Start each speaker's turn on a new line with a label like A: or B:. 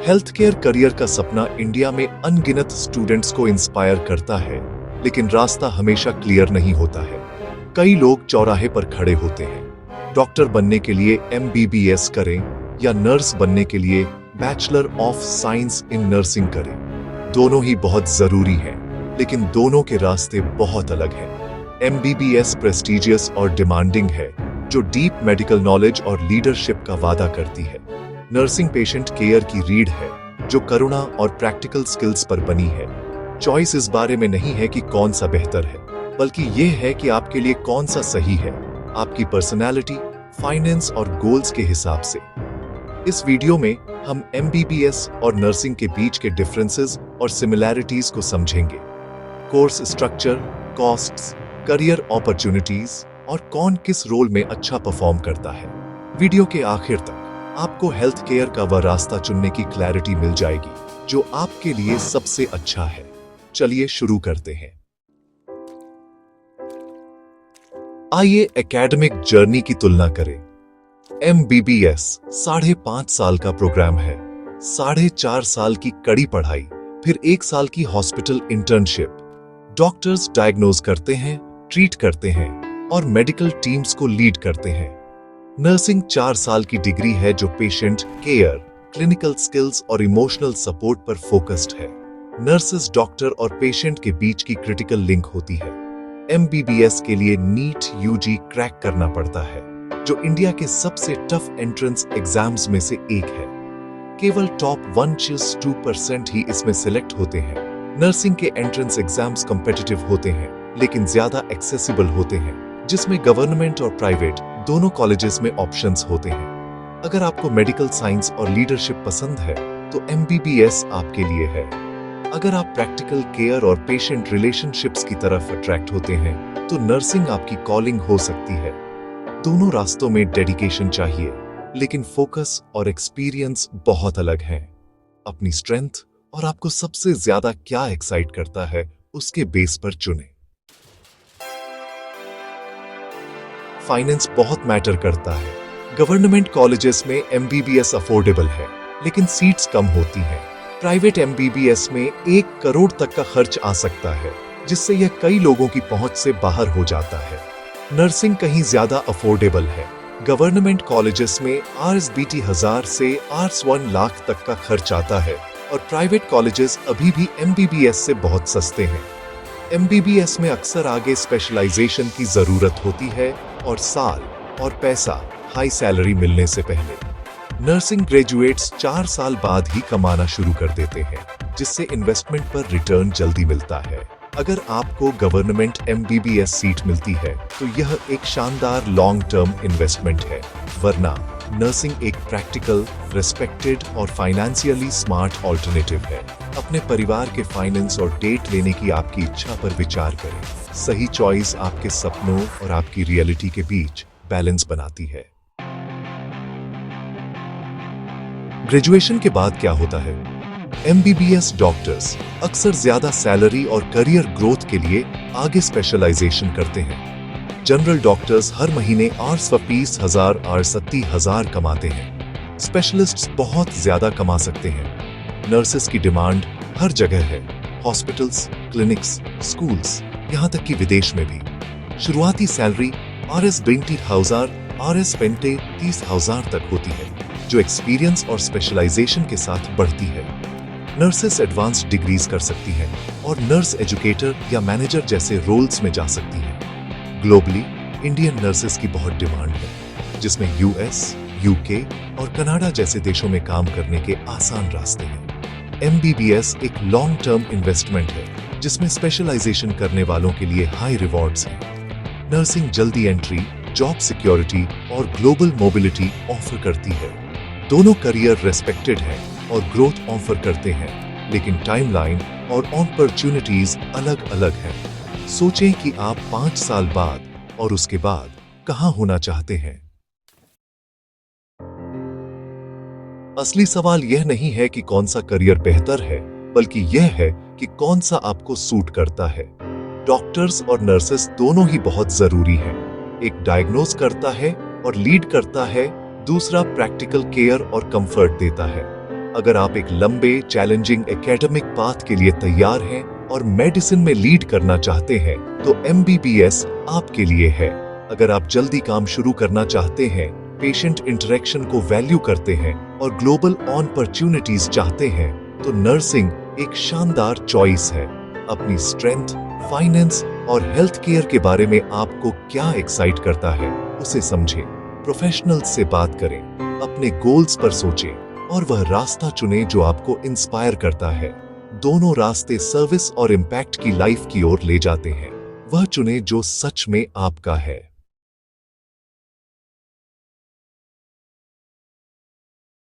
A: Health care career का सपना India में अनगिनत स्टूडेंट्स को इंस्पायर करता है, लेकिन रास्ता हमेशा क्लियर नहीं होता है। कई लोग चौराहे पर खड़े होते हैं। डॉक्टर बनने के लिए MBBS करें या नर्स बनने के लिए bachelor of science in nursing करें। दोनों ही बहुत जरूरी हैं, लेकिन दोनों के रास्ते बहुत अलग हैं। MBBS प्रेस्टिजियस और डिमांडिंग है, जो डीप मेडिकल नॉलेज और लीडरशिप का वादा करती है। नर्सिंग पेशेंट केयर की रीढ़ है, जो करुणा और प्रैक्टिकल स्किल्स पर बनी है। चॉइस इस बारे में नहीं है कि कौन सा बेहतर है, बल्कि यह है कि आपके लिए कौन सा सही है, आपकी पर्सनालिटी, फाइनेंस और गोल्स के हिसाब से। इस वीडियो में हम MBBS और नर्सिंग के बीच के डिफरेंसेस और सिमिलैरिटीज को समझेंगे। Course structure, costs, career opportunities और कौन किस रोल में अच्छा परफॉर्म करता है। वीडियो के आखिर तक आपको हेल्थ केयर का वह रास्ता चुनने की क्लैरिटी मिल जाएगी जो आपके लिए सबसे अच्छा है। चलिए शुरू करते हैं। आइए एकेडमिक जर्नी की तुलना करें। MBBS 5.5 साल का प्रोग्राम है। 4.5 साल की कड़ी पढ़ाई, फिर 1 साल की हॉस्पिटल इंटर्नशिप। डॉक्टर्स डायग्नोज करते हैं, ट्रीट करते हैं और मेडिकल टीम्स को लीड करते हैं। नर्सिंग 4 साल की डिग्री है, जो पेशेंट केयर, क्लिनिकल स्किल्स और इमोशनल सपोर्ट पर फोकस्ड है। नर्सेस डॉक्टर और पेशेंट के बीच की क्रिटिकल लिंक होती है। MBBS के लिए नीट UG क्रैक करना पड़ता है, जो इंडिया के सबसे टफ एंट्रेंस एग्जाम्स में से एक है। केवल टॉप 1-2% ही इसमें सिलेक्ट होते हैं। नर्सिंग के एंट्रेंस एग्जाम्स कॉम्पिटिटिव होते हैं, लेकिन ज्यादा एक्सेसिबल होते हैं, जिसमें गवर्नमेंट और प्राइवेट दोनों कॉलेजेस में ऑप्शंस होते हैं। अगर आपको मेडिकल साइंस और लीडरशिप पसंद है, तो MBBS आपके लिए है। अगर आप प्रैक्टिकल केयर और पेशेंट रिलेशनशिप्स की तरफ अट्रैक्ट होते हैं, तो नर्सिंग आपकी कॉलिंग हो सकती है। दोनों रास्तों में डेडिकेशन चाहिए, लेकिन फोकस और एक्सपीरियंस बहुत अलग हैं। अपनी स्ट्रेंथ और आपको सबसे ज्यादा क्या एक्साइट करता है, उसके बेस पर चुनें। फाइनेंस बहुत मैटर करता है। गवर्नमेंट कॉलेजेस में MBBS अफोर्डेबल है, लेकिन सीट्स कम होती हैं। प्राइवेट MBBS में 1 करोड़ तक का खर्च आ सकता है, जिससे यह कई लोगों की पहुंच से बाहर हो जाता है। नर्सिंग कहीं ज्यादा अफोर्डेबल है। गवर्नमेंट कॉलेजेस में RSBT 1000 से Rs 1 लाख तक का खर्च आता है, और प्राइवेट कॉलेजेस अभी भी MBBS से बहुत सस्ते हैं। MBBS में अक्सर आगे स्पेशलाइजेशन की जरूरत होती है और साल और पैसा हाई सैलरी मिलने से पहले। नर्सिंग ग्रेजुएट्स 4 साल बाद ही कमाना शुरू कर देते हैं, जिससे इन्वेस्टमेंट पर रिटर्न जल्दी मिलता है। अगर आपको गवर्नमेंट MBBS सीट मिलती है, तो यह एक शानदार लॉन्ग टर्म इन्वेस्टमेंट है। वरना नर्सिंग एक प्रैक्टिकल, रेस्पेक्टेड और फाइनेंशियली स्मार्ट ऑल्टरनेटिव है। अपने परिवार के फाइनेंस और डेट लेने की आपकी इच्छा पर विचार करें। सही चॉइस आपके सपनों और आपकी रियलिटी के बीच बैलेंस बनाती है। ग्रेजुएशन के बाद क्या होता है? MBBS डॉक्टर्स अक्सर ज्यादा सैलरी और करियर ग्रोथ के लिए आगे स्पेशलाइजेशन करते हैं। जनरल डॉक्टर्स हर महीने Rs 20,000 Rs 30,000 कमाते हैं। स्पेशलिस्ट्स बहुत ज्यादा कमा सकते हैं। नर्सेस की डिमांड हर जगह है, हॉस्पिटल्स, क्लिनिक्स, स्कूल्स, यहाँ तक कि विदेश में भी। शुरुआती सैलरी Rs 20,000 Rs 30,000 तक होती है, जो एक्सपीरियंस और स्पेशलाइजेशन के साथ बढ़ती है। नर्सेस एडवांस्ड डिग्रीज कर सकती हैं और नर्स एजुकेटर या मैनेजर जैसे रोल्स में जा सकती हैं। ग्लोबली इंडियन नर्सेस की बहुत डिमांड है, जिसमें US, UK और कनाडा जैसे देशों में काम करने के आसान रास्ते हैं। MBBS एक लॉन्ग टर्म इन्वेस्टमेंट है, जिसमें स्पेशलाइजेशन करने वालों के लिए हाई रिवॉर्ड्स हैं। नर्सिंग जल्दी एंट्री, जॉब सिक्योरिटी और ग्लोबल मोबिलिटी ऑफर करती है। दोनों करियर रेस्पेक्टेड हैं और ग्रोथ ऑफर करते हैं, लेकिन टाइमलाइन और अपॉर्चुनिटीज अलग अलग हैं। सोचें कि आप 5 साल बाद और उसके बाद कहां होना चाहते हैं। असली सवाल यह नहीं है कि कौन सा करियर बेहतर है, बल्कि यह है कि कौन सा आपको सूट करता है। डॉक्टर्स और नर्सेस दोनों ही बहुत जरूरी हैं। एक डायग्नोज करता है और लीड करता है, दूसरा प्रैक्टिकल केयर और कंफर्ट देता है। अगर आप एक लंबे चैलेंजिंग एकेडमिक पाथ के लिए तैयार हैं और मेडिसिन में लीड करना चाहते हैं तो एमबीबीएस आपके लिए है। अगर आप जल्दी काम शुरू करना चाहते हैं, पेशेंट इंटरेक्शन को वैल्यू करते हैं और ग्लोबल अपॉर्चुनिटीज चाहते हैं तो नर्सिंग एक शानदार चॉइस है। अपनी स्ट्रेंथ, फाइनेंस और हेल्थ केयर के बारे में आपको क्या एक्साइट करता है उसे समझें, प्रोफेशनल्स से बात करें, अपने गोल्स पर सोचें और वह रास्ता चुनें जो आपको इंस्पायर करता है। दोनों रास्ते सर्विस और इम्पैक्ट की लाइफ की ओर ले जाते हैं। वह चुनें जो सच में आपका है।